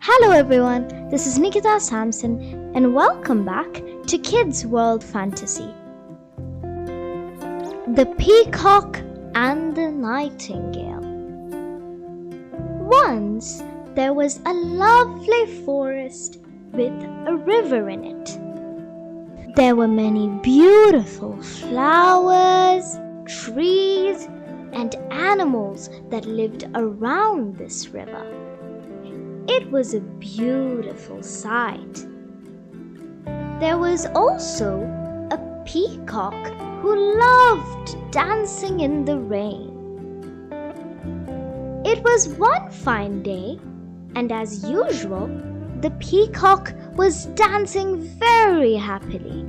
Hello everyone, this is Nikitha Samson and welcome back to Kids World Fantasy. The Peacock and the Nightingale. Once there was a lovely forest with a river in it. There were many beautiful flowers, trees, and animals that lived around this river. It was a beautiful sight. There was also a peacock who loved dancing in the rain. It was one fine day, and as usual, the peacock was dancing very happily.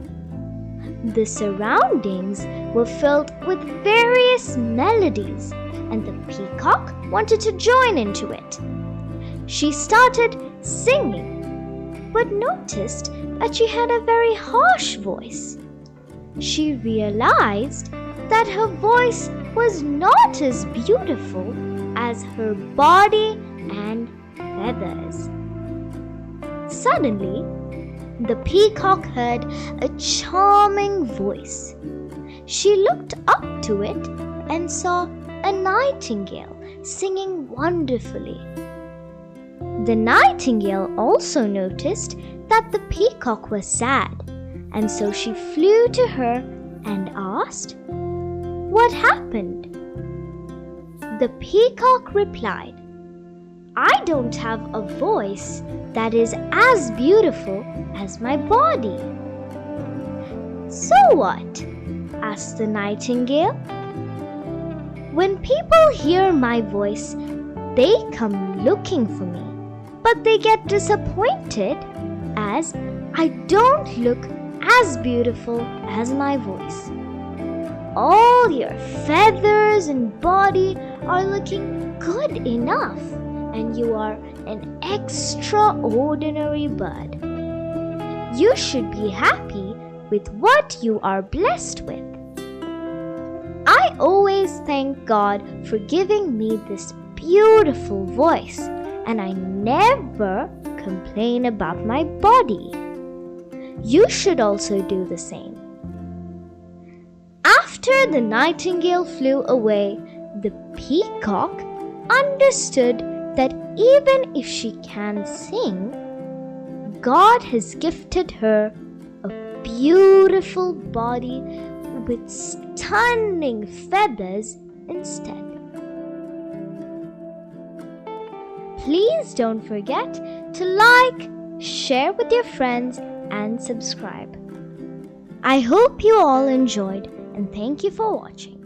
The surroundings were filled with various melodies, and the peacock wanted to join into it. She started singing, but noticed that she had a very harsh voice. She realized that her voice was not as beautiful as her body and feathers. Suddenly, the peacock heard a charming voice. She looked up to it and saw a nightingale singing wonderfully. The nightingale also noticed that the peacock was sad, and so she flew to her and asked, "What happened?" The peacock replied, "I don't have a voice that is as beautiful as my body." "So what?" asked the nightingale. "When people hear my voice, they come looking for me. But they get disappointed as I don't look as beautiful as my voice. All your feathers and body are looking good enough, and you are an extraordinary bird. You should be happy with what you are blessed with. I always thank God for giving me this beautiful voice, and I never complain about my body. You should also do the same." After the nightingale flew away, the peacock understood that even if she can sing, God has gifted her a beautiful body with stunning feathers instead. Please don't forget to like, share with your friends, and subscribe. I hope you all enjoyed, and thank you for watching.